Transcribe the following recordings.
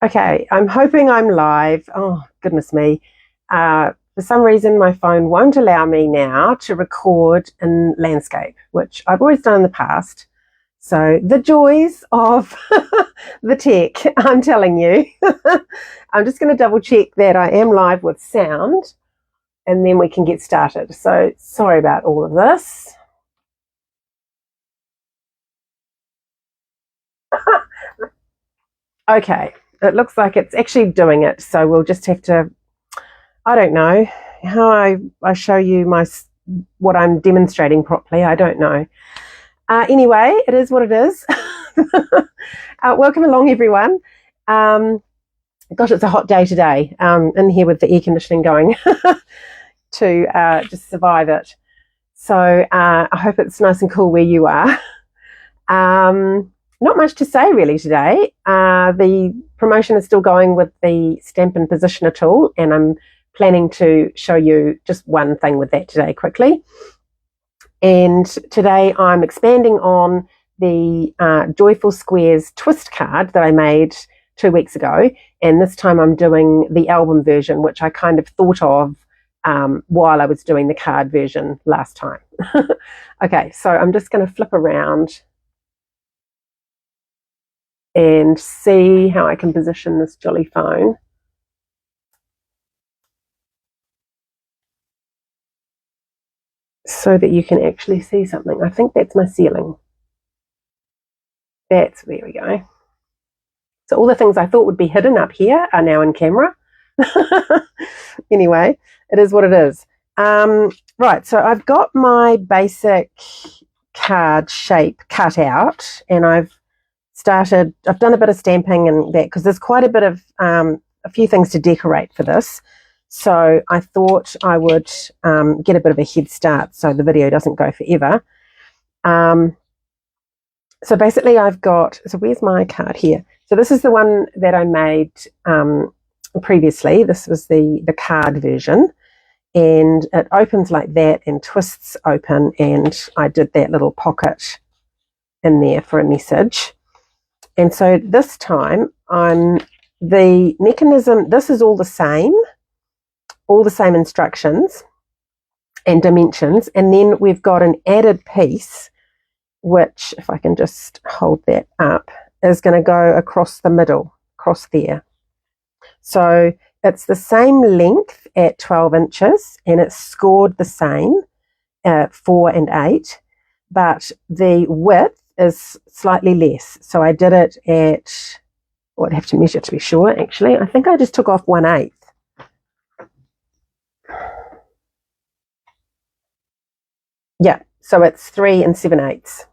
Okay, I'm hoping I'm live. Oh, goodness me. For some reason, my phone won't allow me now to record in landscape, which I've always done in the past. So the joys of the tech, I'm telling you. I'm just going to double check that I am live with sound, and then we can get started. So sorry about all of this. Okay, it looks like it's actually doing it. So we'll just have to, I don't know how I show you what I'm demonstrating properly. I don't know. Anyway, it is what it is. Welcome along, everyone. Gosh, it's a hot day today in here with the air conditioning going to just survive it. So I hope it's nice and cool where you are. Not much to say really today. The promotion is still going with the Stampin Positioner tool, and I'm planning to show you just one thing with that today quickly. And today I'm expanding on the Joyful Squares twist card that I made 2 weeks ago, and this time I'm doing the album version, which I kind of thought of while I was doing the card version last time. Okay, so I'm just going to flip around and see how I can position this jolly phone. So that you can actually see something. I think that's my ceiling. There we go. So all the things I thought would be hidden up here are now in camera. Anyway, it is what it is. Right, so I've got my basic card shape cut out, and I've done a bit of stamping and that, because there's quite a bit of a few things to decorate for this. So I thought I would get a bit of a head start so the video doesn't go forever. So basically so where's my card here? So this is the one that I made previously. This was the card version, and it opens like that and twists open, and I did that little pocket in there for a message. And so this time the mechanism, this is all the same instructions and dimensions, and then we've got an added piece, which, if I can just hold that up, is going to go across the middle, across there. So it's the same length at 12 inches, and it's scored the same at 4 and 8, but the width is slightly less. So I did it at, I'd have to measure to be sure, actually. I think I just took off 1/8. Yeah, so it's 3 7/8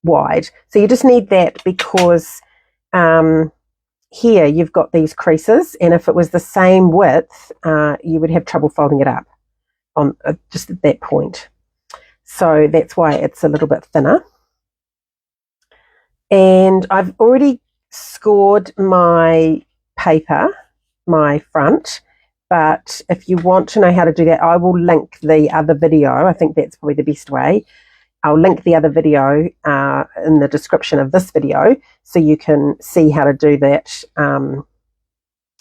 wide. So you just need that because here you've got these creases, and if it was the same width, you would have trouble folding it up on just at that point. So that's why it's a little bit thinner. And I've already scored my paper, my front, but if you want to know how to do that, I will link the other video. I think that's probably the best way. I'll link the other video in the description of this video, so you can see how to do that,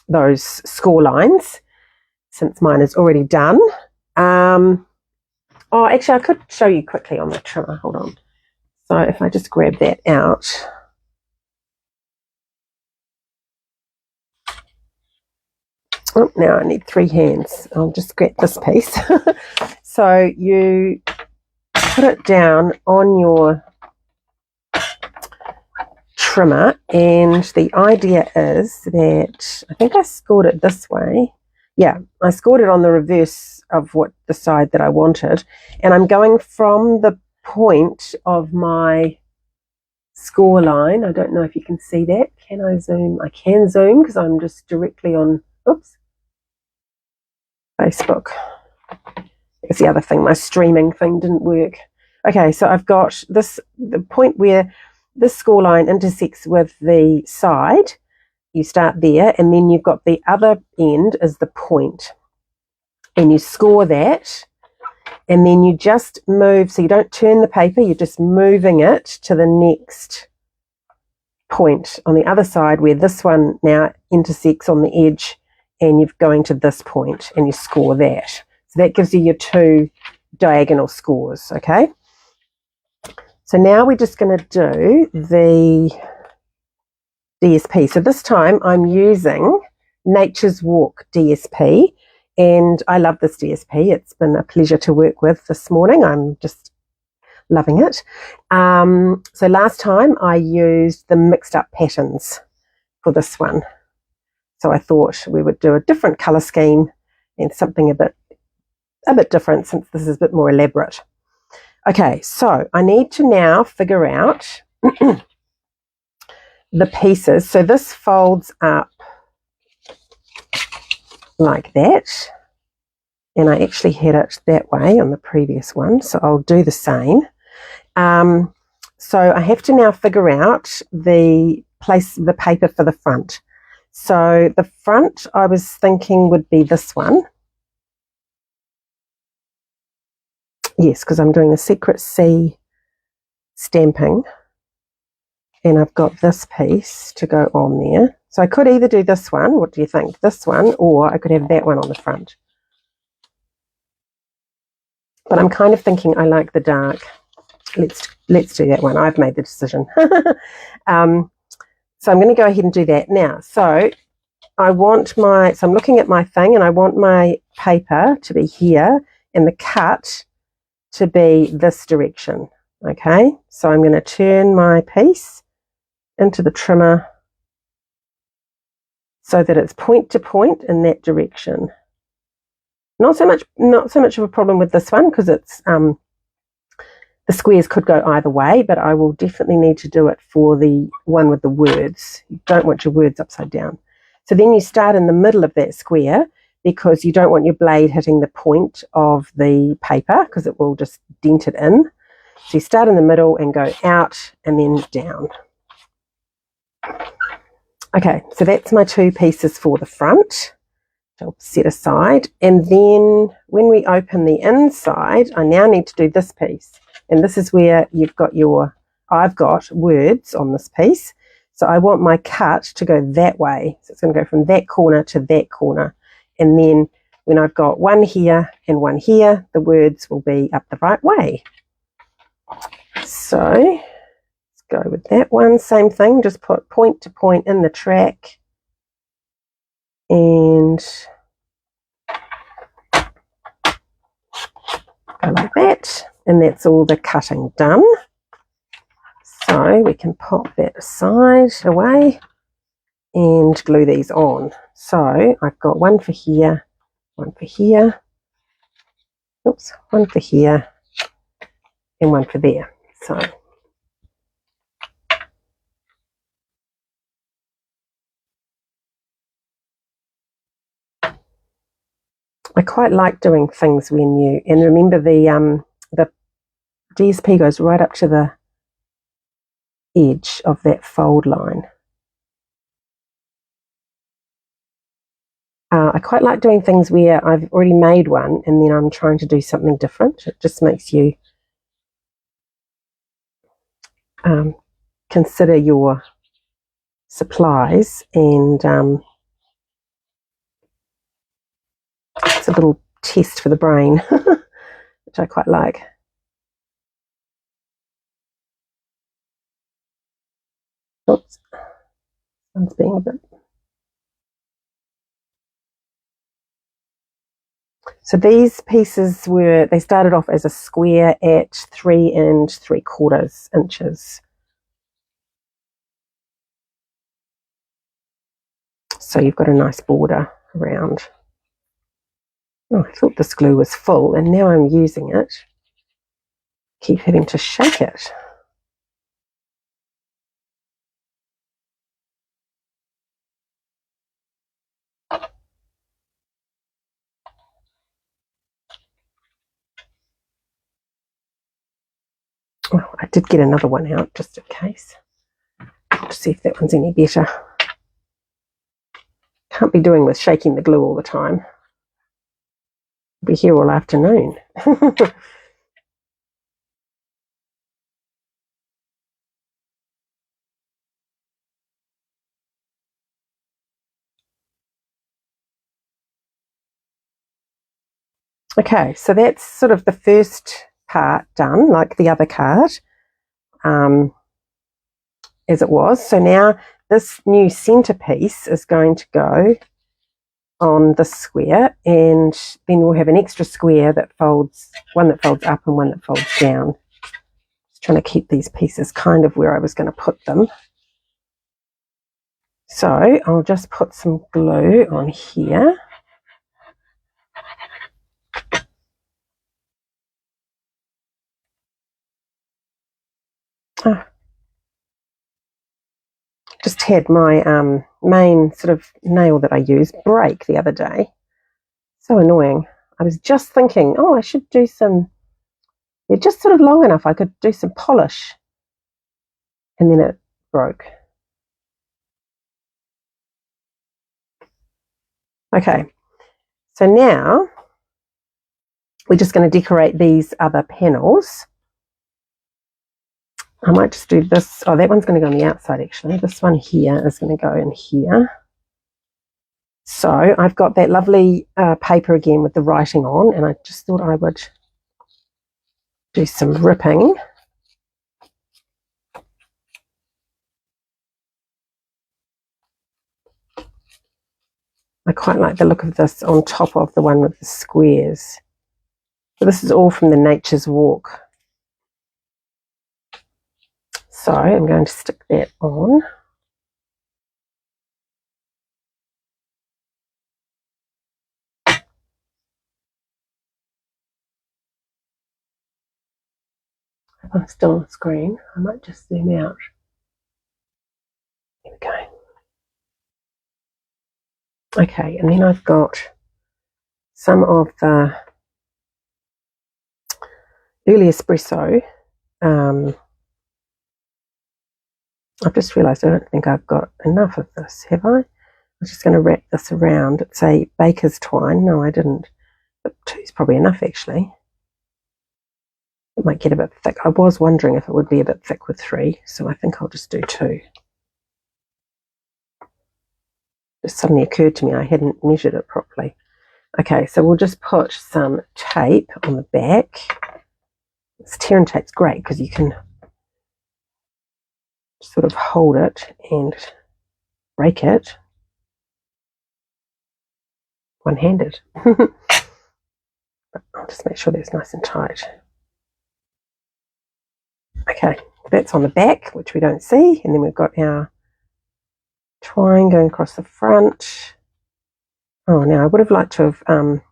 those score lines, since mine is already done. Oh, actually, I could show you quickly on the trimmer. Hold on. So if I just grab that out. Oh, now I need 3 hands. I'll just grab this piece. So you put it down on your trimmer, and the idea is that, I think I scored it this way. Yeah, I scored it on the reverse of the side that I wanted, and I'm going from the point of my score line. I don't know if you can see that. Can I zoom? I can zoom because I'm just directly on, oops, Facebook. That's the other thing, my streaming thing didn't work. Okay, so I've got the point where this score line intersects with the side. You start there, and then you've got the other end is the point, and you score that, and then you just move, so you don't turn the paper, you're just moving it to the next point on the other side where this one now intersects on the edge, and you're going to this point and you score that. So that gives you your 2 diagonal scores, okay? So now we're just going to do the DSP. So this time I'm using Nature's Walk DSP, and I love this DSP. It's been a pleasure to work with this morning. I'm just loving it. So last time I used the mixed up patterns for this one. So I thought we would do a different colour scheme and something a bit different, since this is a bit more elaborate. Okay, so I need to now figure out the pieces. So this folds up like that, and I actually had it that way on the previous one, so I'll do the same. So I have to now figure out the paper for the front. So the front, I was thinking, would be this one. Yes, because I'm doing the Secret C stamping, and I've got this piece to go on there. So I could either do this one, what do you think? This one, or I could have that one on the front. But I'm kind of thinking I like the dark. Let's do that one. I've made the decision. So I'm going to go ahead and do that now. So I'm looking at my thing, and I want my paper to be here and the cut to be this direction. Okay, so I'm going to turn my piece into the trimmer so that it's point to point in that direction. Not so much of a problem with this one, because it's the squares could go either way, but I will definitely need to do it for the one with the words. You don't want your words upside down. So then you start in the middle of that square, because you don't want your blade hitting the point of the paper, because it will just dent it in. So you start in the middle and go out and then down. Okay, so that's my 2 pieces for the front. I'll set aside, and then when we open the inside, I now need to do this piece, and this is where I've got words on this piece, so I want my cut to go that way. So it's going to go from that corner to that corner, and then when I've got one here and one here, the words will be up the right way. So let's go with that one. Same thing, just put point to point in the track, and go like that, and that's all the cutting done. So we can pop that aside away and glue these on. So I've got one for here, one for here, oops, one for here, and one for there. So I quite like doing things and remember the DSP goes right up to the edge of that fold line. I quite like doing things where I've already made one and then I'm trying to do something different. It just makes you consider your supplies, and it's a little test for the brain, which I quite like. Oops, one's being a bit. So these pieces they started off as a square at 3 3/4 inches. So you've got a nice border around. Oh, I thought this glue was full, and now I'm using it. Keep having to shake it. Well, I did get another one out just in case. To see if that one's any better. Can't be doing with shaking the glue all the time. I'll be here all afternoon. Okay, so that's sort of the first part done, like the other card, as it was. So now this new centerpiece is going to go on the square, and then we'll have an extra square that folds, one that folds up and one that folds down. Just trying to keep these pieces kind of where I was going to put them. So I'll just put some glue on here. Oh, just had my main sort of nail that I use break the other day. So annoying. I was just thinking, oh, I should do some, they're just sort of long enough I could do some polish. And then it broke. Okay, so now we're just going to decorate these other panels. I might just do this. Oh, that one's going to go on the outside, actually. This one here is going to go in here. So I've got that lovely paper again with the writing on, and I just thought I would do some ripping. I quite like the look of this on top of the one with the squares. So this is all from the Nature's Walk. So I'm going to stick that on. If I'm still on the screen, I might just zoom out. There we go. Okay, and then I've got some of the early espresso. I've just realised I don't think I've got enough of this, have I? I'm just going to wrap this around. It's a baker's twine. No, I didn't. But two's probably enough, actually. It might get a bit thick. I was wondering if it would be a bit thick with 3, so I think I'll just do 2. Just suddenly occurred to me I hadn't measured it properly. Okay, so we'll just put some tape on the back. This tear and tape's great because you can sort of hold it and break it one-handed. But I'll just make sure that's nice and tight. Okay, that's on the back, which we don't see, and then we've got our twine going across the front. Oh, now I would have liked to have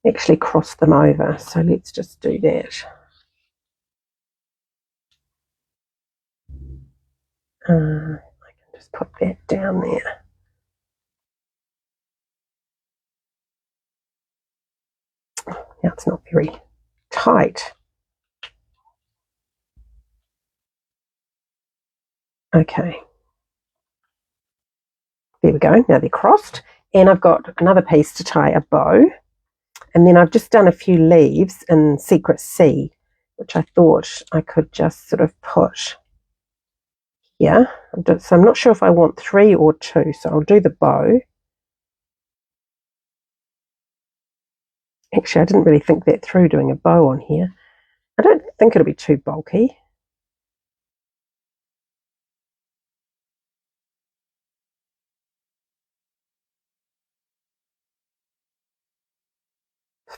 actually crossed them over, so let's just do that. I can just put that down there. Now it's not very tight. Okay. There we go. Now they're crossed. And I've got another piece to tie a bow. And then I've just done a few leaves in Secret C, which I thought I could just sort of put here. So I'm not sure if I want 3 or 2, so I'll do the bow. Actually, I didn't really think that through, doing a bow on here. I don't think it'll be too bulky.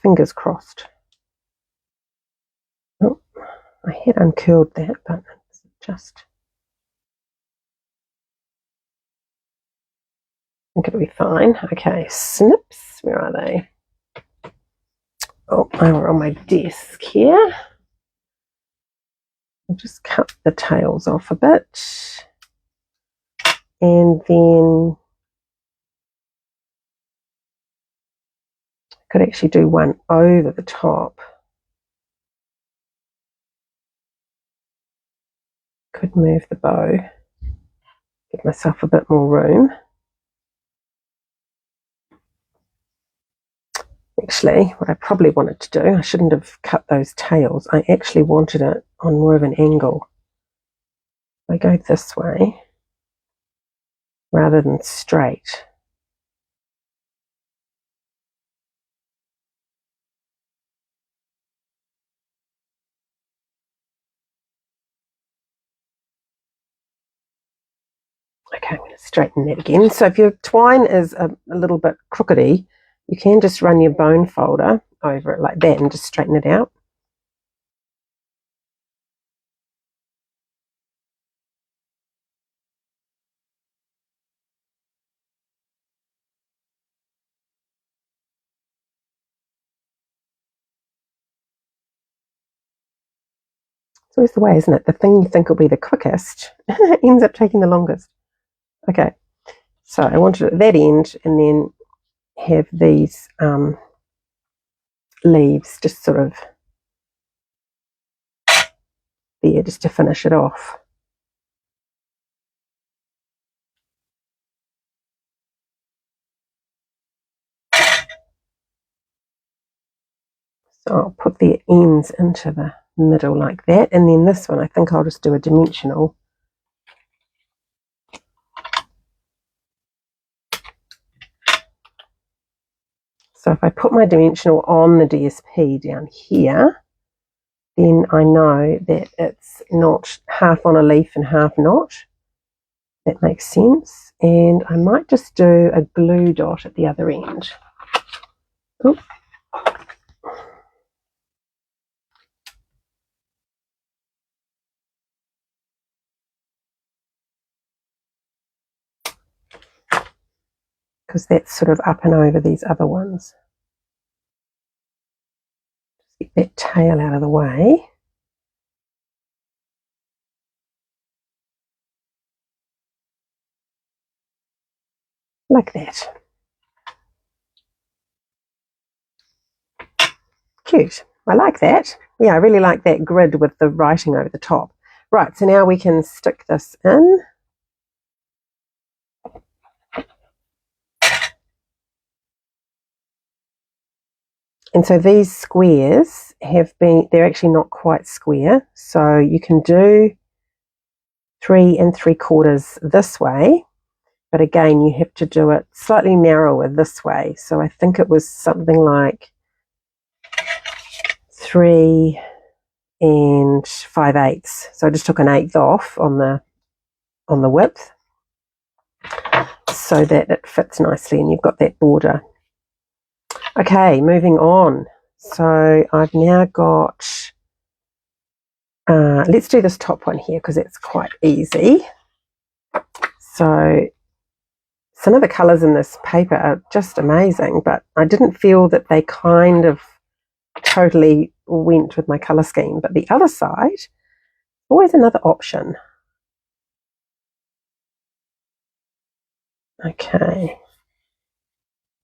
Fingers crossed. Oh, I had uncurled that, but it's just... I think it'll be fine. Okay, snips. Where are they? Oh, they were on my desk here. I'll just cut the tails off a bit. And then I could actually do one over the top. Could move the bow, give myself a bit more room. Actually, what I probably wanted to do, I shouldn't have cut those tails. I actually wanted it on more of an angle. I go this way rather than straight. Okay, I'm going to straighten that again. So if your twine is a little bit crookedy, you can just run your bone folder over it like that and just straighten it out. It's always the way, isn't it? The thing you think will be the quickest ends up taking the longest. Okay, so I wanted it at that end and then have these leaves just sort of there just to finish it off. So I'll put the ends into the middle like that, and then this one I think I'll just do a dimensional. So if I put my dimensional on the DSP down here, then I know that it's not half on a leaf and half not. That makes sense. And I might just do a glue dot at the other end. Oops. Because that's sort of up and over these other ones. Just get that tail out of the way. Like that. Cute. I like that. Yeah, I really like that grid with the writing over the top. Right, so now we can stick this in. And so these squares they're actually not quite square. So you can do 3 3/4 this way, but again, you have to do it slightly narrower this way. So I think it was something like 3 5/8. So I just took an 1/8 off on the width so that it fits nicely and you've got that border. Okay, moving on. So I've now got, let's do this top one here because it's quite easy. So some of the colours in this paper are just amazing, but I didn't feel that they kind of totally went with my colour scheme. But the other side, always another option. Okay,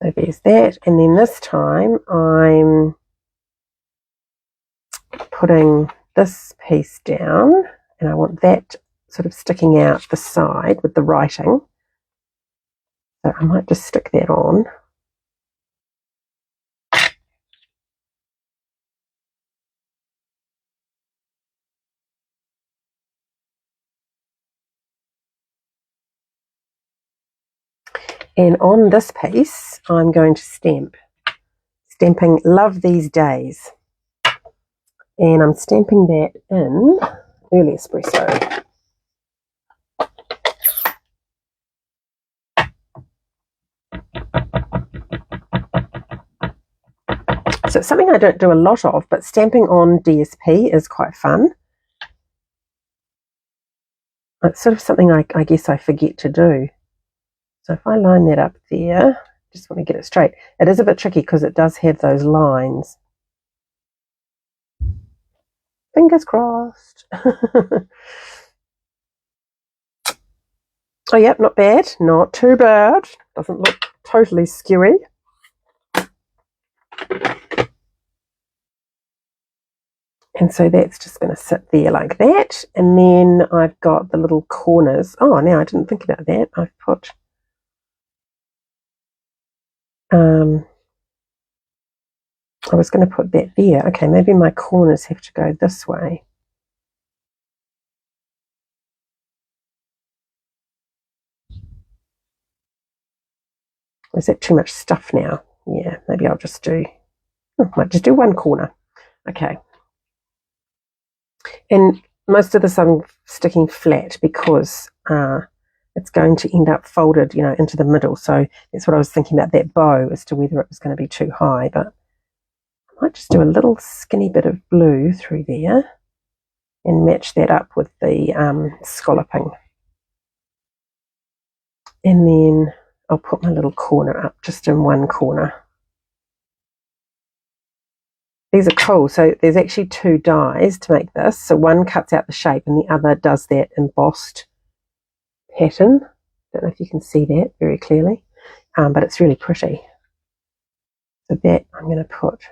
so there's that. And then this time I'm putting this piece down and I want that sort of sticking out the side with the writing. So I might just stick that on. And on this piece, I'm going to stamp. Stamping Love These Days. And I'm stamping that in early espresso. So it's something I don't do a lot of, but stamping on DSP is quite fun. It's sort of something I guess I forget to do. So if I line that up there, just want to get it straight. It is a bit tricky because it does have those lines. Fingers crossed. Oh, yep, not bad. Not too bad. Doesn't look totally skewy. And so that's just going to sit there like that. And then I've got the little corners. Oh, now I didn't think about that. I've put I was going to put that there. Okay, maybe my corners have to go this way. Is that too much stuff now? Yeah, maybe I'll just do, might just do one corner. Okay. And most of this I'm sticking flat because it's going to end up folded, you know, into the middle. So that's what I was thinking about that bow, as to whether it was going to be too high. But I might just do a little skinny bit of blue through there and match that up with the scalloping. And then I'll put my little corner up just in one corner. These are cool. So there's actually two dies to make this. So one cuts out the shape and the other does that embossed pattern. Don't know if you can see that very clearly, but it's really pretty. So that I'm going to put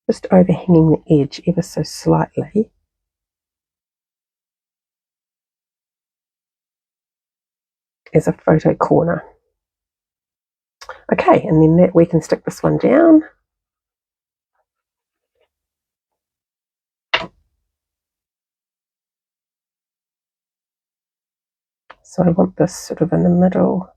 just overhanging the edge ever so slightly. As a photo corner. Okay, and then that we can stick this one down. So I want this sort of in the middle.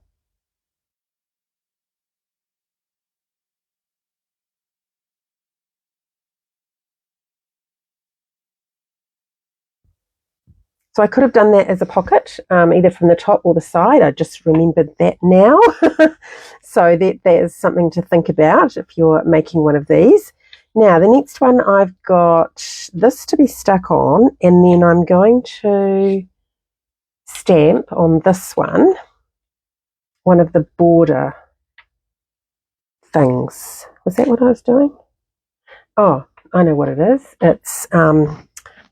So I could have done that as a pocket, either from the top or the side. I just remembered that now. So that is something to think about if you're making one of these. Now, the next one, I've got this to be stuck on, and then I'm going to stamp on this one of the border things. Was that what I was doing? Oh, I know what it is. It's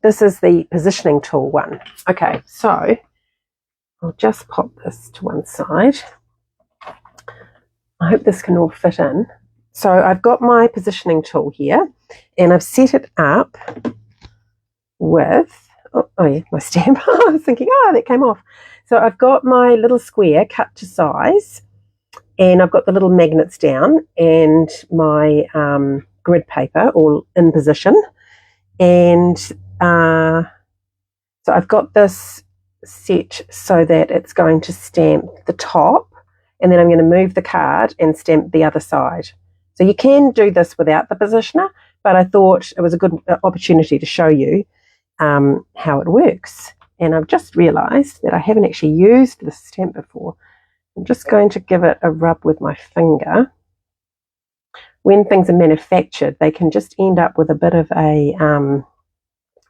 this is the positioning tool one. Okay, so I'll just pop this to one side. I hope this can all fit in. So I've got my positioning tool here, and I've set it up with, oh yeah, my stamp. I was thinking, oh, that came off. So I've got my little square cut to size, and I've got the little magnets down, and my grid paper all in position. And so I've got this set so that it's going to stamp the top, and then I'm going to move the card and stamp the other side. So you can do this without the positioner, but I thought it was a good opportunity to show you how it works. And I've just realized that I haven't actually used this stamp before. I'm just going to give it a rub with my finger. When things are manufactured, they can just end up with a bit of a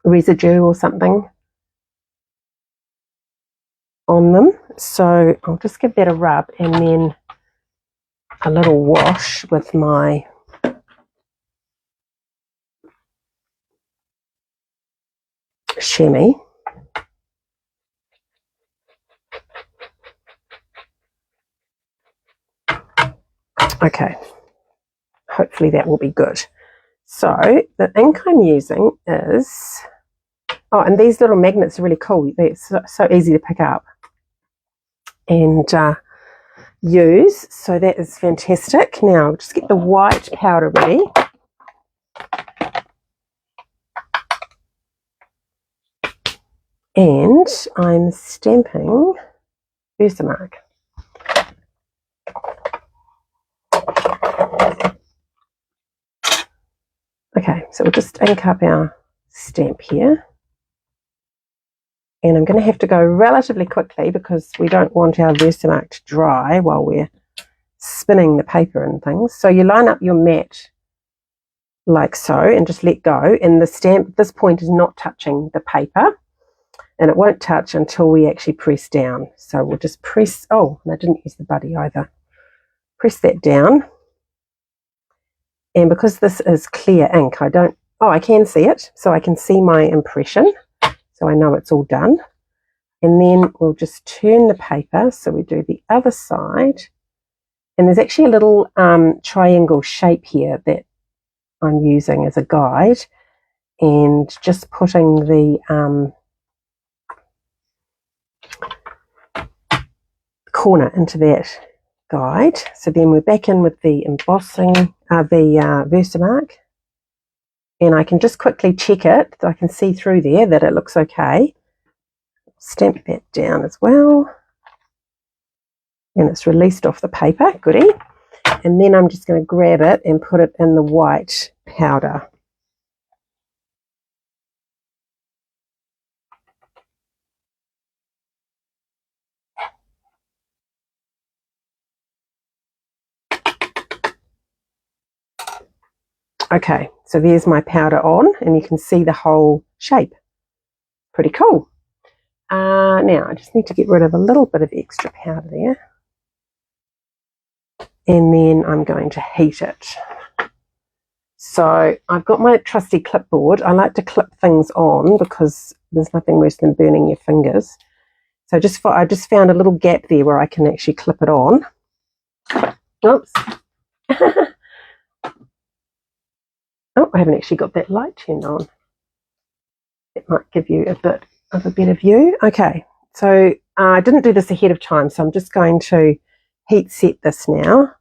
residue or something on them. So I'll just give that a rub and then a little wash with my chamois. Okay, hopefully that will be good. So the ink I'm using is, oh, and these little magnets are really cool. They're so easy to pick up and use. So that is fantastic. Now just get the white powder ready. And I'm stamping Versamark. Okay, so we'll just ink up our stamp here. And I'm going to have to go relatively quickly because we don't want our Versamark to dry while we're spinning the paper and things. So you line up your mat like so and just let go. And the stamp at this point is not touching the paper. And it won't touch until we actually press down. So we'll just press, oh, and I didn't use the buddy either. Press that down. And because this is clear ink, I can see it. So I can see my impression. So I know it's all done. And then we'll just turn the paper. So we do the other side. And there's actually a little triangle shape here that I'm using as a guide. And just putting the corner into that guide. So then we're back in with the embossing, the Versamark. And I can just quickly check it. I can see through there that it looks okay. Stamp that down as well. And it's released off the paper, goody. And then I'm just going to grab it and put it in the white powder. Okay, so there's my powder on, and you can see the whole shape. Pretty cool. Now I just need to get rid of a little bit of extra powder there, and then I'm going to heat it. So I've got my trusty clipboard. I like to clip things on because there's nothing worse than burning your fingers. So I just found a little gap there where I can actually clip it on. Oops. Oh, I haven't actually got that light turned on. It might give you a bit of a better view. Okay, so I didn't do this ahead of time, so I'm just going to heat set this now.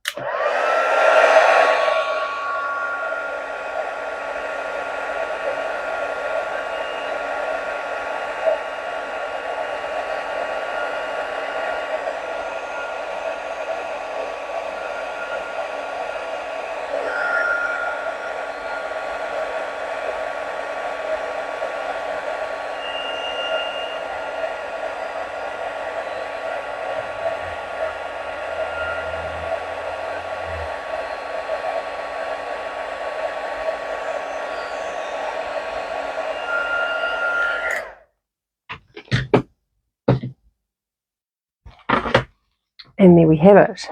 And there we have it.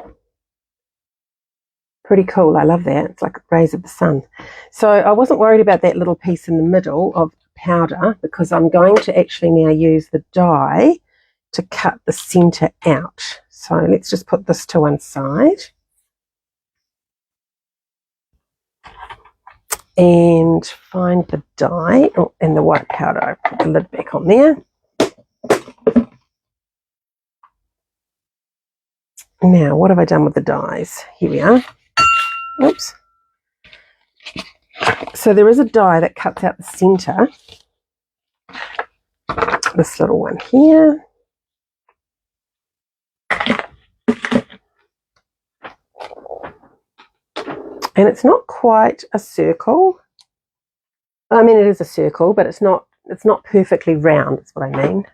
Pretty cool. I love that. It's like rays of the sun. So I wasn't worried about that little piece in the middle of powder because I'm going to actually now use the die to cut the center out. So let's just put this to one side. And find the die and the white powder. I put the lid back on there. Now, what have I done with the dies? Here we are. Oops. So there is a die that cuts out the center. This little one here. And it's not quite a circle. I mean, it is a circle, but it's not perfectly round, is what I mean.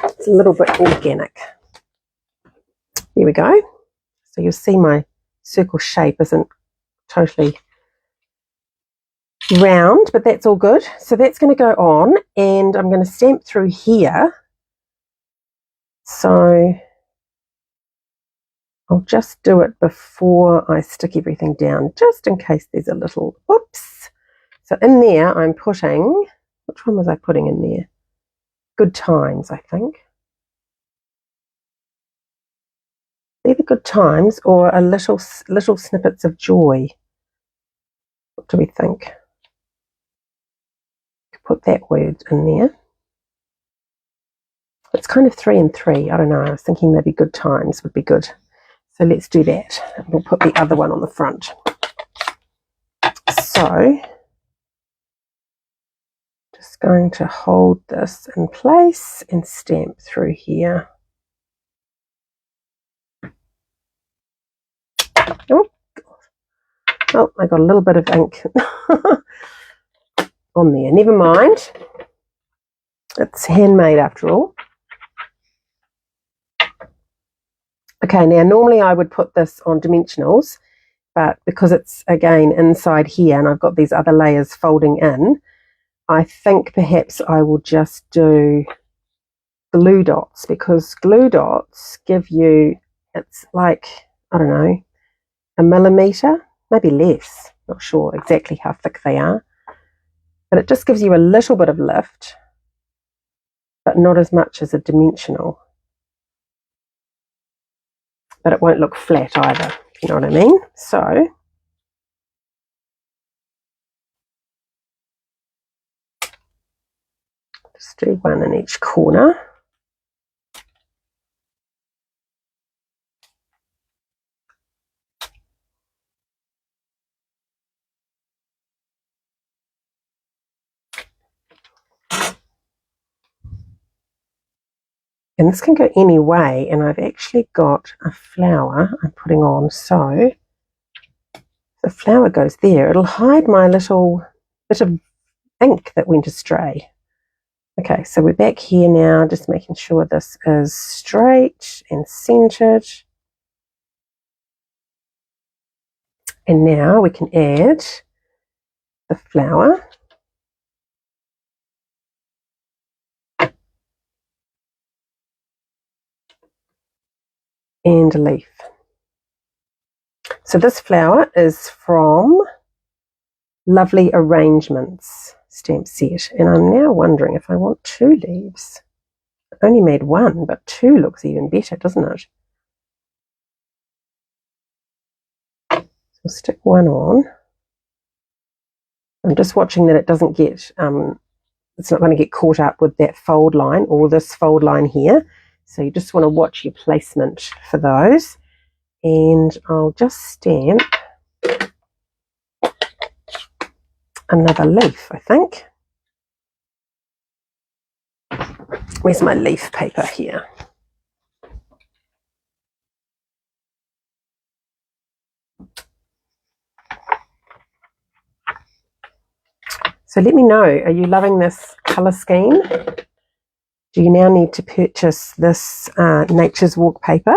It's a little bit organic. Here we go. So you'll see my circle shape isn't totally round, but that's all good. So that's going to go on, and I'm going to stamp through here. So I'll just do it before I stick everything down, just in case there's a little, whoops. So in there I'm putting, which one was I putting in there? Good Times, I think. Either Good Times or a little snippets of joy. What do we think? Put that word in there. It's kind of 3 and 3. I don't know. I was thinking maybe Good Times would be good. So let's do that. And we'll put the other one on the front. So just going to hold this in place and stamp through here. Oh, I got a little bit of ink on there. Never mind. It's handmade after all. Okay, now normally I would put this on dimensionals, but because it's again inside here and I've got these other layers folding in, I think perhaps I will just do glue dots, because glue dots give you, it's like, I don't know, a millimetre, maybe less, not sure exactly how thick they are, but it just gives you a little bit of lift, but not as much as a dimensional. But it won't look flat either, if you know what I mean. So just do one in each corner. And this can go any way, and I've actually got a flower I'm putting on, so the flower goes there. It'll hide my little bit of ink that went astray. Okay, so we're back here now, just making sure this is straight and centered. And now we can add the flower. And a leaf. So this flower is from Lovely Arrangements stamp set, and I'm now wondering if I want 2 leaves. I only made 1, but 2 looks even better, doesn't it? So we'll stick 1 on. I'm just watching that it doesn't get, it's not going to get caught up with that fold line or this fold line here. So you just want to watch your placement for those. And I'll just stamp another leaf, I think. Where's my leaf paper here? So let me know, are you loving this colour scheme? Do you now need to purchase this Nature's Walk paper?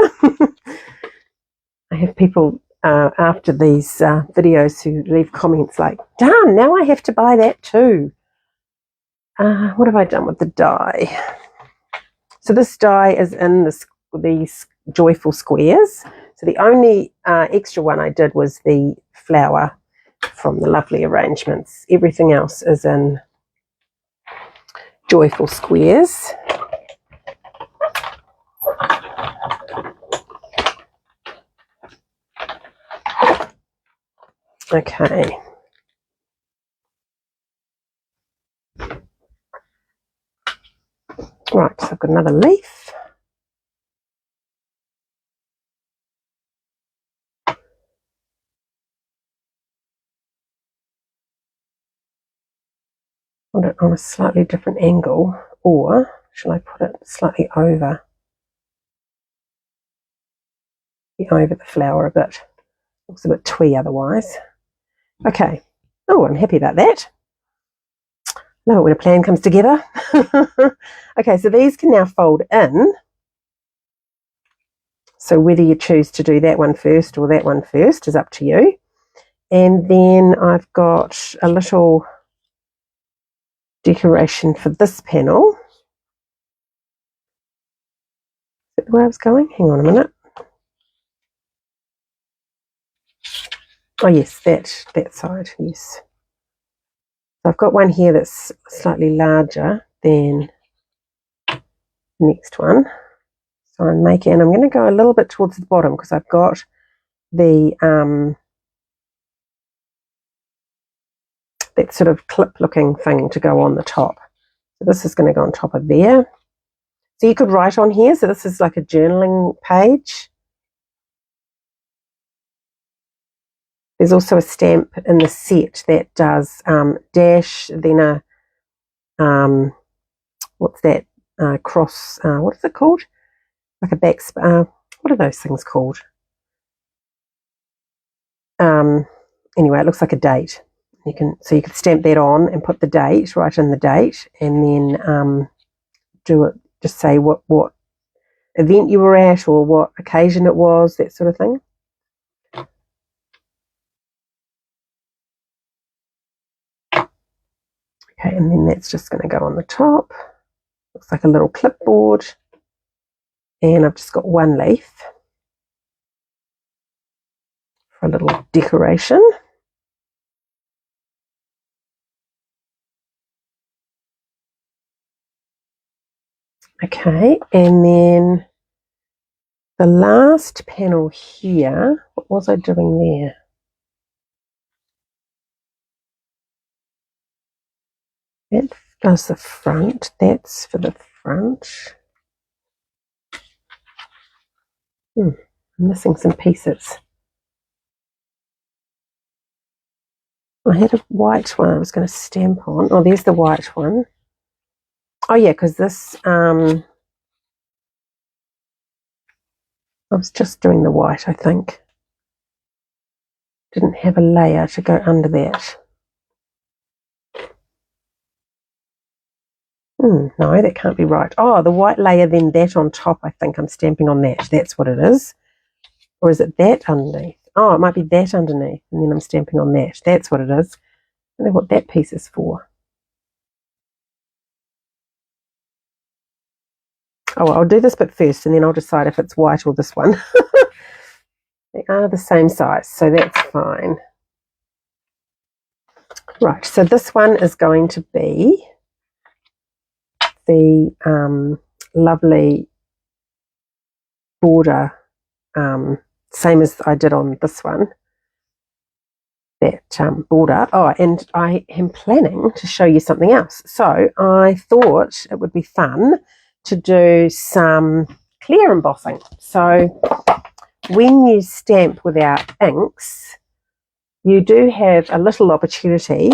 I have people after these videos who leave comments like, darn, now I have to buy that too. What have I done with the die? So this die is in these joyful squares. So the only extra one I did was the flower from the Lovely Arrangements. Everything else is in joyful squares. Okay. Right, so I've got another leaf. Put it on a slightly different angle, or shall I put it slightly over the flower a bit? Looks a bit twee otherwise. Okay. Oh, I'm happy about that. Love it when a plan comes together. Okay, so these can now fold in. So whether you choose to do that one first or that one first is up to you. And then I've got a little decoration for this panel. Is that the way I was going? Hang on a minute. Oh yes, that side, yes. So I've got one here that's slightly larger than the next one. So I'm going to go a little bit towards the bottom because I've got the that sort of clip looking thing to go on the top. So this is going to go on top of there. So you could write on here. So this is like a journaling page. There's also a stamp in the set that does dash, then a what's that cross? What is it called? Like a back. What are those things called? Anyway, it looks like a date. You can stamp that on and put the date, write in the date, and then do it. Just say what event you were at or what occasion it was, that sort of thing. Okay, and then that's just going to go on the top. Looks like a little clipboard. And I've just got one leaf for a little decoration. Okay, and then the last panel here, what was I doing there? That does the front, that's for the front. I'm missing some pieces. I had a white one I was going to stamp on. Oh, there's the white one. Oh yeah, because this, I was just doing the white, I think. Didn't have a layer to go under that. No, that can't be right. Oh, the white layer, then that on top. I think I'm stamping on that. That's what it is. Or is it that underneath? Oh, it might be that underneath, and then I'm stamping on that. That's what it is. I don't know what that piece is for. Oh, well, I'll do this bit first, and then I'll decide if it's white or this one. They are the same size, so that's fine. Right, so this one is going to be the lovely border, same as I did on this one, that border. Oh, and I am planning to show you something else. So I thought it would be fun to do some clear embossing. So when you stamp without inks, you do have a little opportunity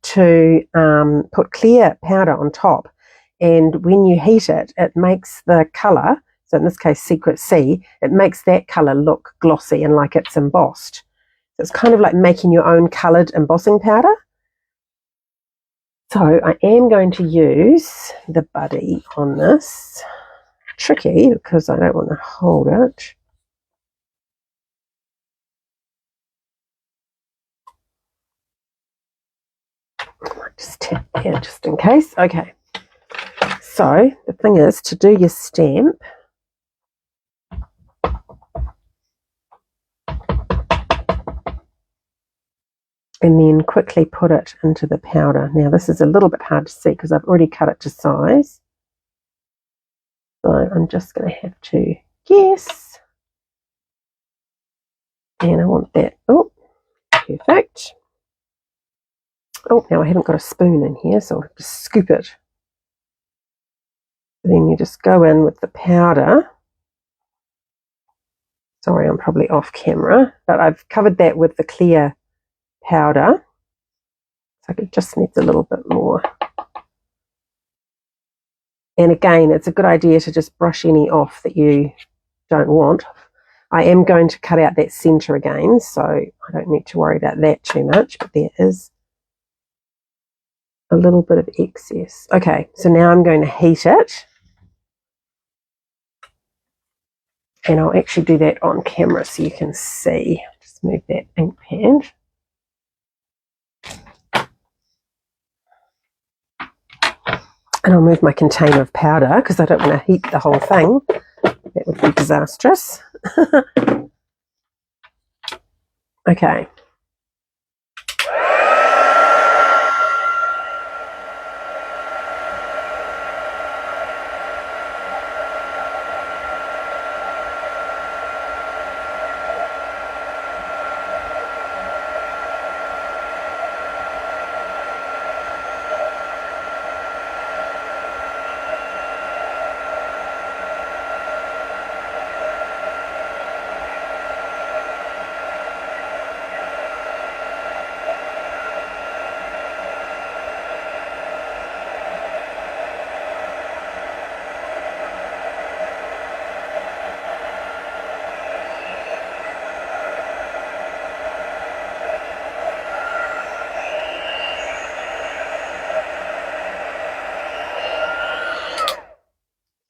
to put clear powder on top, and when you heat it, it makes the colour, so in this case Secret C, it makes that colour look glossy and like it's embossed. So it's kind of like making your own coloured embossing powder. So I am going to use the buddy on this. Tricky because I don't want to hold it. I might just tap there just in case. Okay. So the thing is, to do your stamp, and then quickly put it into the powder. Now this is a little bit hard to see because I've already cut it to size. So I'm just going to have to guess. And I want that. Oh, perfect. Oh, now I haven't got a spoon in here, so I'll have to scoop it. Then you just go in with the powder. Sorry, I'm probably off camera, but I've covered that with the clear powder. So it just needs a little bit more. And again, it's a good idea to just brush any off that you don't want. I am going to cut out that centre again, so I don't need to worry about that too much, but there is a little bit of excess. Okay, so now I'm going to heat it. And I'll actually do that on camera so you can see. Just move that ink pad. And I'll move my container of powder because I don't want to heat the whole thing. That would be disastrous. Okay.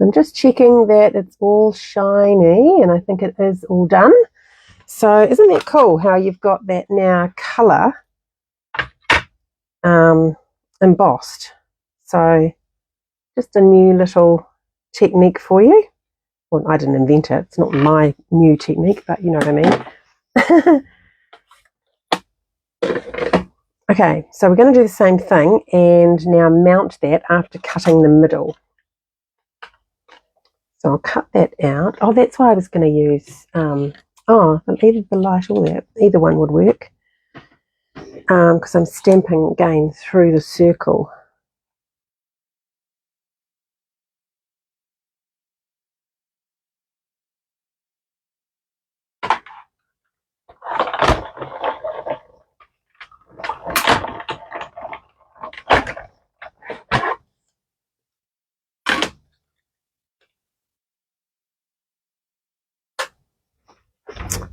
I'm just checking that it's all shiny, and I think it is all done. So isn't that cool how you've got that now colour embossed? So just a new little technique for you. Well, I didn't invent it. It's not my new technique, but you know what I mean. Okay, so we're going to do the same thing and now mount that after cutting the middle. So I'll cut that out. Oh, that's why I was going to use, either the light or that. Either one would work. Because I'm stamping again through the circle.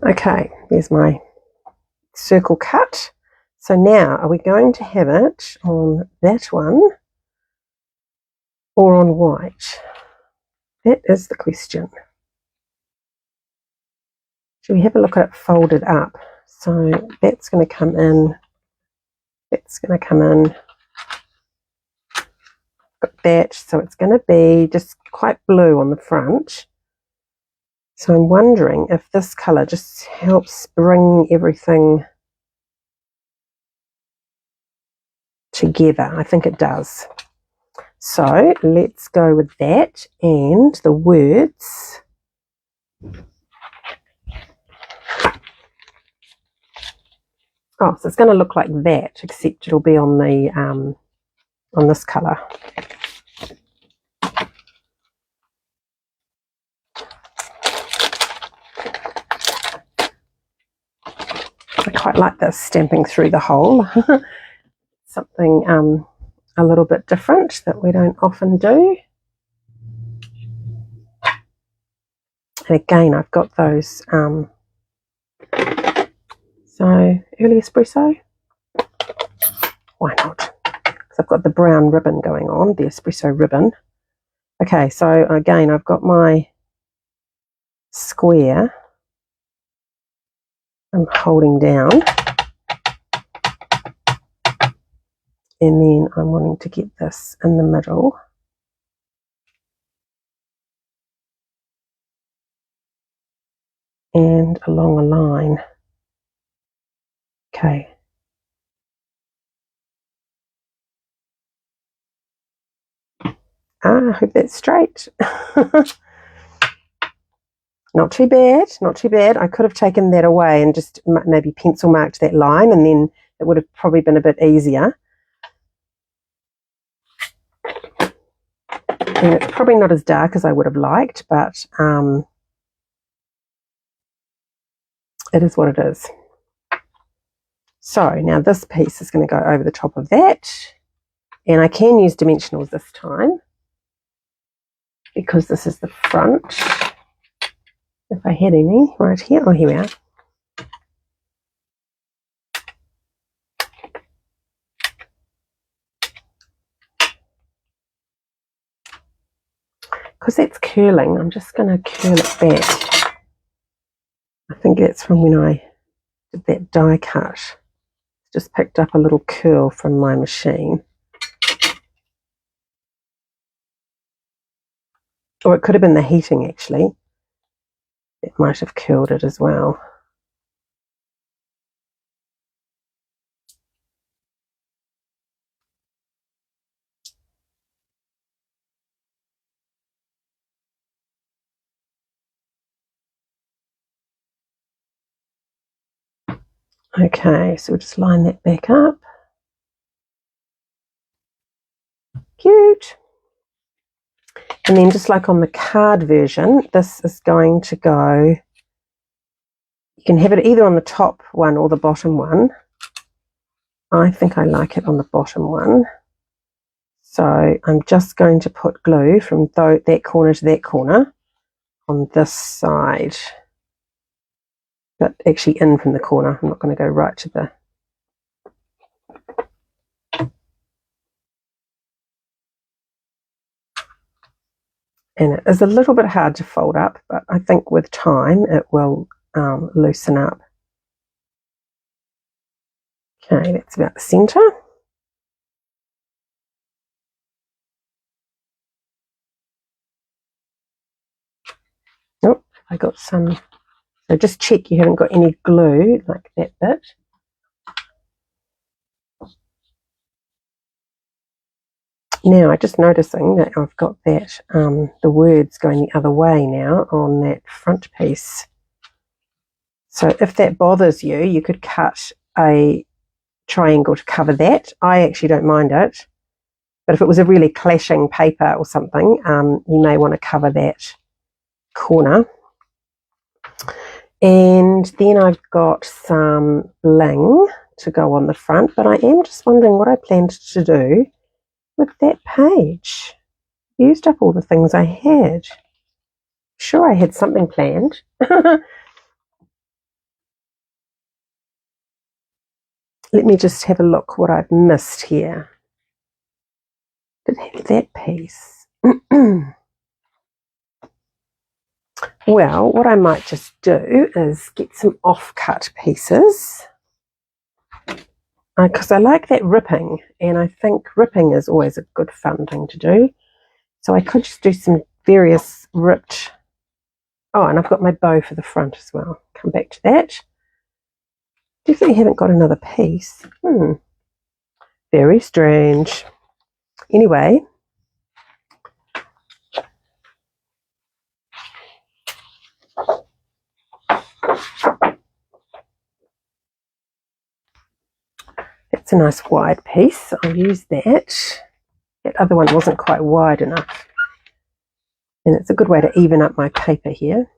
Okay, there's my circle cut. So now are we going to have it on that one or on white? That is the question. Should we have a look at it folded up? So that's going to come in. That's going to come in. Got that. So it's going to be just quite blue on the front. So I'm wondering if this colour just helps bring everything together. I think it does. So let's go with that, and the words. Oh, so it's going to look like that, except it'll be on the on this colour. I quite like this, stamping through the hole. Something a little bit different that we don't often do. And again, I've got those so early espresso. Why not? Because I've got the brown ribbon going on, the espresso ribbon. Okay, so again, I've got my square I'm holding down, and then I'm wanting to get this in the middle. And along a line. Okay. I hope that's straight. Not too bad, not too bad. I could have taken that away and just maybe pencil marked that line, and then it would have probably been a bit easier. And it's probably not as dark as I would have liked, but it is what it is. So now this piece is going to go over the top of that, and I can use dimensionals this time because this is the front. If I had any right here, oh, here we are. Because that's curling, I'm just going to curl it back. I think that's from when I did that die cut. Just picked up a little curl from my machine. Or it could have been the heating, actually. It might have curled it as well. Okay, so we'll just line that back up. Cute. And then just like on the card version, this is going to go, you can have it either on the top one or the bottom one. I think I like it on the bottom one. So I'm just going to put glue from that corner to that corner on this side. But actually in from the corner. I'm not going to go right to the... And it is a little bit hard to fold up, but I think with time it will loosen up. Okay, that's about the centre. Oh, I got some. So just check you haven't got any glue like that bit. Now, I'm just noticing that I've got that the words going the other way now on that front piece. So if that bothers you, you could cut a triangle to cover that. I actually don't mind it. But if it was a really clashing paper or something, you may want to cover that corner. And then I've got some bling to go on the front, but I am just wondering what I planned to do with that page. I used up all the things I had. Sure, I had something planned. Let me just have a look what I've missed here. Did have that piece. Well, what I might just do is get some off-cut pieces, because I like that ripping, and I think ripping is always a good fun thing to do. So I could just do some various ripped. Oh, and I've got my bow for the front as well. Come back to that. Definitely haven't got another piece. Very strange. Anyway, that's a nice wide piece. I'll use that. That other one wasn't quite wide enough. And it's a good way to even up my paper here.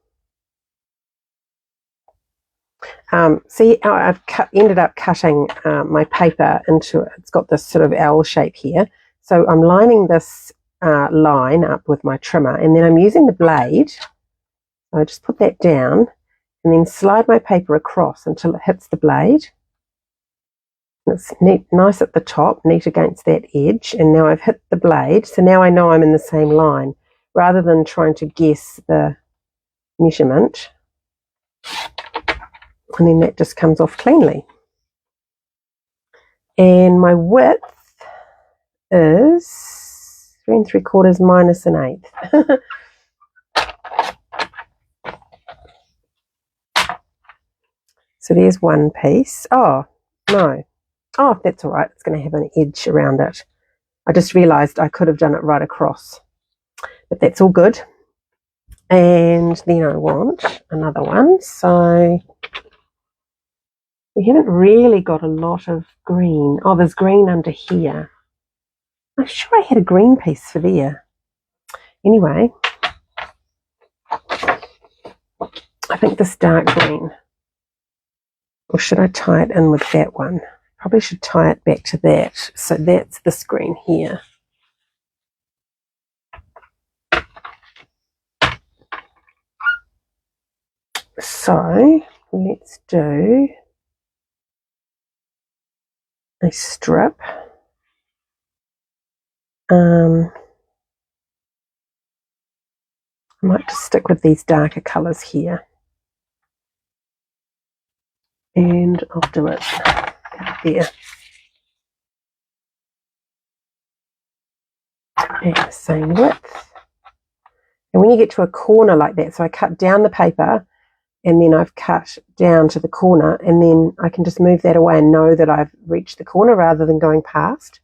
See how I've ended up cutting my paper into, it's got this sort of L shape here. So I'm lining this line up with my trimmer, and then I'm using the blade. So I just put that down and then slide my paper across until it hits the blade. And it's neat, nice at the top, neat against that edge, and now I've hit the blade, so now I know I'm in the same line, rather than trying to guess the measurement. And then that just comes off cleanly. And my width is 3 3/4 minus 1/8. So there's one piece. Oh, no. Oh, that's all right. It's going to have an edge around it. I just realised I could have done it right across. But that's all good. And then I want another one. So we haven't really got a lot of green. Oh, there's green under here. I'm sure I had a green piece for there. Anyway, I think this dark green. Or should I tie it in with that one? Probably should tie it back to that. So that's this green here. So let's do a strip. I might just stick with these darker colours here. And I'll do it there. And the same width. And when you get to a corner like that, so I cut down the paper and then I've cut down to the corner, and then I can just move that away and know that I've reached the corner rather than going past.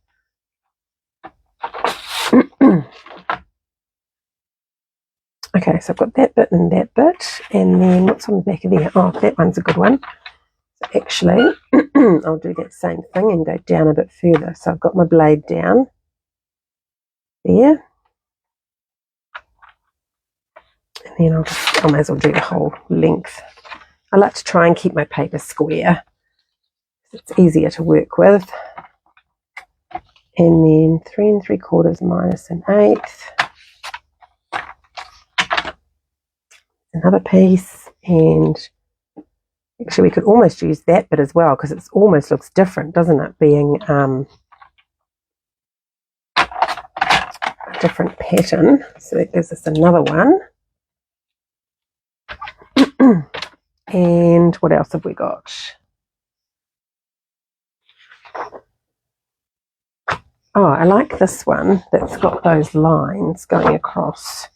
Okay, so I've got that bit and that bit, and then what's on the back of there? Oh, that one's a good one. So actually, I'll do that same thing and go down a bit further. So I've got my blade down there, and then I might as well do the whole length. I like to try and keep my paper square. It's easier to work with. And then 3 3/4 minus 1/8. Another piece, and actually we could almost use that bit as well, because it almost looks different, doesn't it, being a different pattern. So that gives us another one. And what else have we got? Oh, I like this one that's got those lines going across.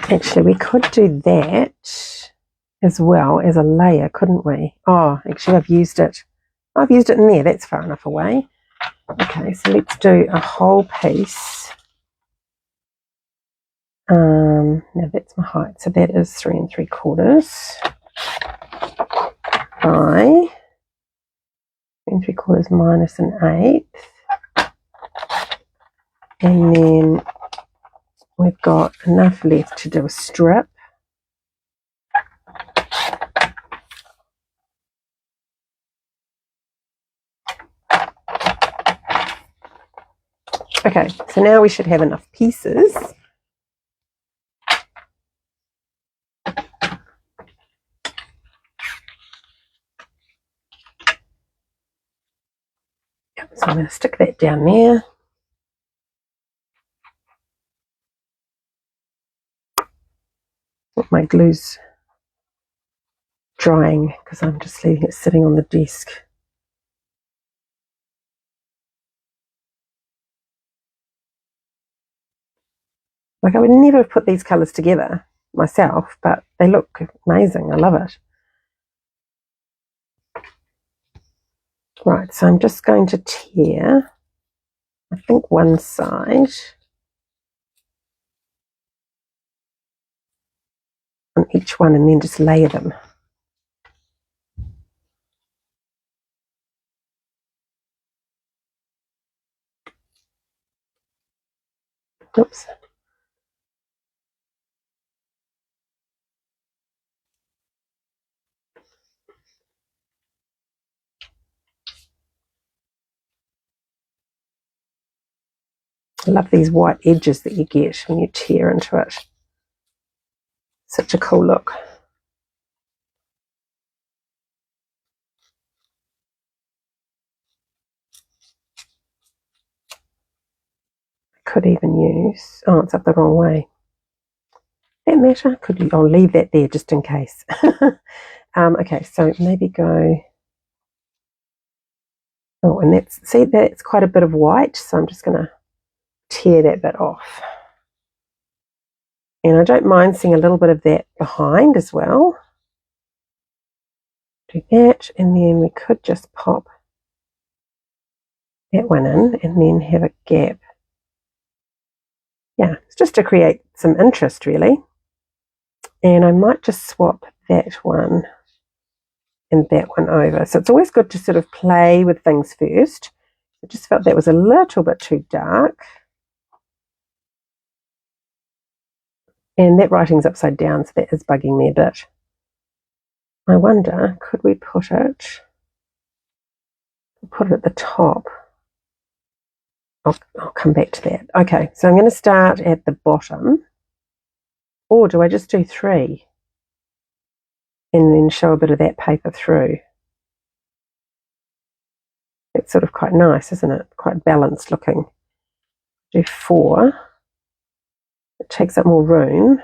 Actually, we could do that as well as a layer, couldn't we? Oh, actually, I've used it. I've used it in there. That's far enough away. Okay, so let's do a whole piece. Now that's my height. So that is 3 3/4 by 3 3/4 minus 1/8. And then we've got enough left to do a strip. Okay, so now we should have enough pieces. I'm going to stick that down there. My glue's drying because I'm just leaving it sitting on the desk. Like, I would never have put these colours together myself, but they look amazing. I love it. Right, so I'm just going to tear, I think, one side on each one and then just layer them. Oops. I love these white edges that you get when you tear into it. Such a cool look. I could even use, oh, it's up the wrong way. That matter? I'll leave that there just in case. Okay, so maybe go, oh, and that's quite a bit of white, so I'm just going to tear that bit off. And I don't mind seeing a little bit of that behind as well. Do that, and then we could just pop that one in and then have a gap. Yeah, it's just to create some interest, really. And I might just swap that one and that one over. So it's always good to sort of play with things first. I just felt that was a little bit too dark. And that writing's upside down, so that is bugging me a bit. I wonder, could we put it at the top? I'll come back to that. Okay, so I'm going to start at the bottom. Or do I just do 3? And then show a bit of that paper through. It's sort of quite nice, isn't it? Quite balanced looking. Do 4. It takes up more room.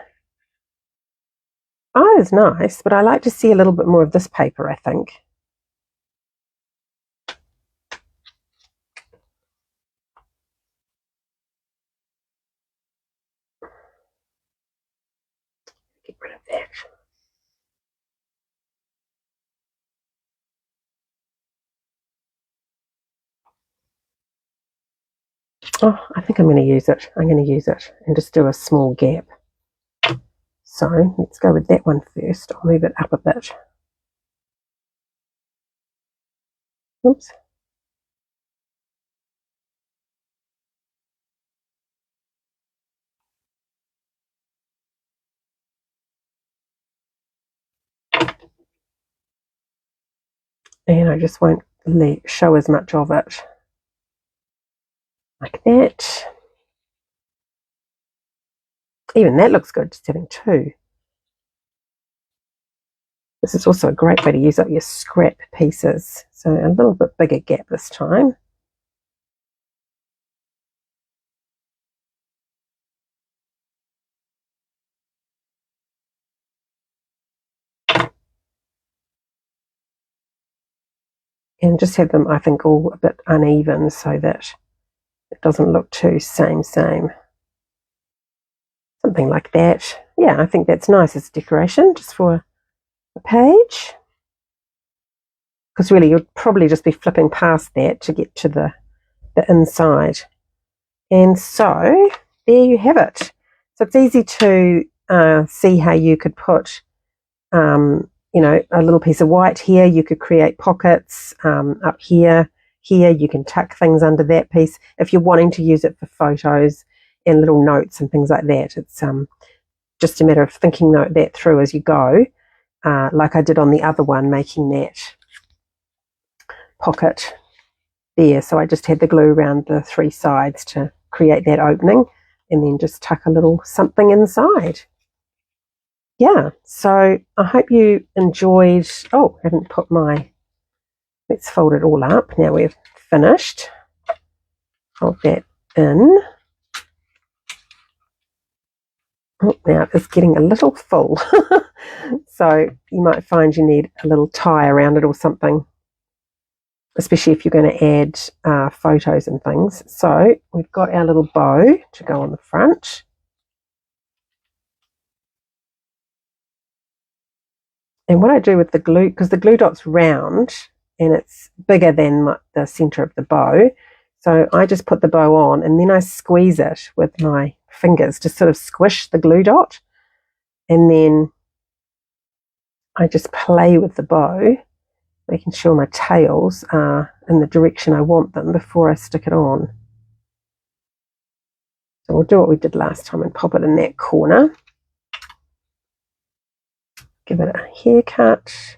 Oh, it's nice, but I like to see a little bit more of this paper, I think. Get rid of that. Oh, I think I'm going to use it. I'm going to use it and just do a small gap. So let's go with that one first. I'll move it up a bit. Oops. And I just won't show as much of it. Like that. Even that looks good, just having 2. This is also a great way to use up your scrap pieces. So a little bit bigger gap this time. And just have them, I think, all a bit uneven so that it doesn't look too same. Something like that. Yeah, I think that's nice as decoration, just for a page. Because really, you'd probably just be flipping past that to get to the inside. And so, there you have it. So it's easy to see how you could put you know, a little piece of white here. You could create pockets up here. Here you can tuck things under that piece if you're wanting to use it for photos and little notes and things like that. It's just a matter of thinking that through as you go, like I did on the other one, making that pocket there. So I just had the glue around the 3 sides to create that opening and then just tuck a little something inside. Yeah, so I hope you enjoyed. Oh, I haven't put let's fold it all up. Now we've finished. hold that in. Oh, now it's getting a little full. So you might find you need a little tie around it or something, especially if you're going to add photos and things. So we've got our little bow to go on the front. And what I do with the glue, because the glue dot's round and it's bigger than the center of the bow, so I just put the bow on and then I squeeze it with my fingers to sort of squish the glue dot, and then I just play with the bow, making sure my tails are in the direction I want them before I stick it on. So we'll do what we did last time and pop it in that corner. Give it a haircut.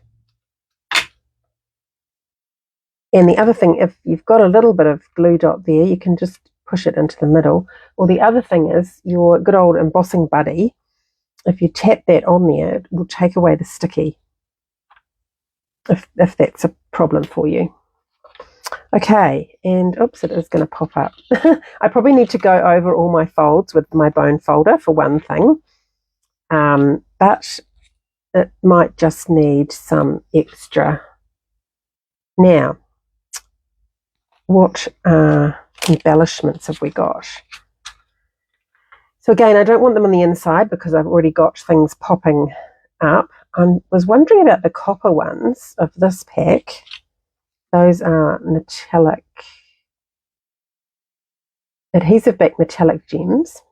And the other thing, if you've got a little bit of glue dot there, you can just push it into the middle. Or the other thing is your good old embossing buddy. If you tap that on there, it will take away the sticky, if that's a problem for you. Okay, and oops, it is going to pop up. I probably need to go over all my folds with my bone folder for one thing, but it might just need some extra. Now, what embellishments have we got? So again, I don't want them on the inside because I've already got things popping up. I was wondering about the copper ones of this pack. Those are metallic, adhesive back metallic gems.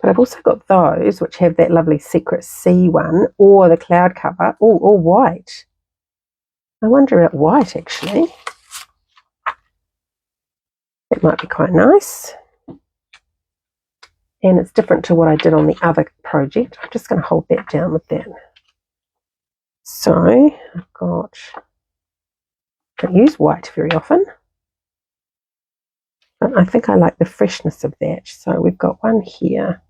But I've also got those which have that lovely secret C one, or the cloud cover, or white. I wonder about white actually. That might be quite nice. And it's different to what I did on the other project. I'm just going to hold that down with that. So I've got, I don't use white very often, but I think I like the freshness of that. So we've got one here.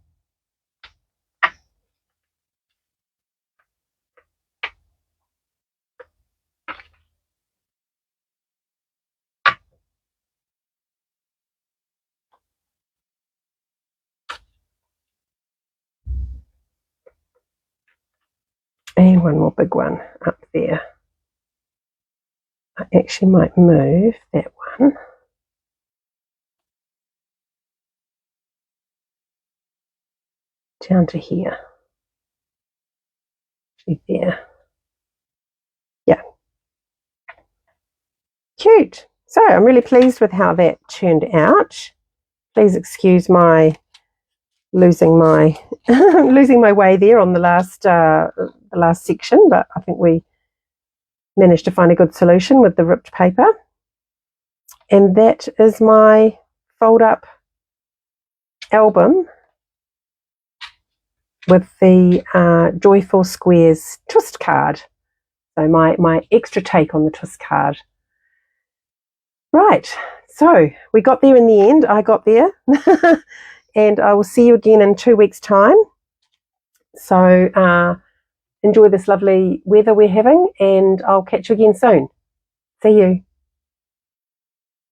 And one more big one up there. I actually might move that one down to here. There. Yeah. Cute. So I'm really pleased with how that turned out. Please excuse my losing my losing my way there on the last section, but I think we managed to find a good solution with the ripped paper. And that is my fold up album with the Joyful Squares twist card. So my extra take on the twist card. Right, so we got there in the end. I got there. And I will see you again in 2 weeks' time. So enjoy this lovely weather we're having, and I'll catch you again soon. See you.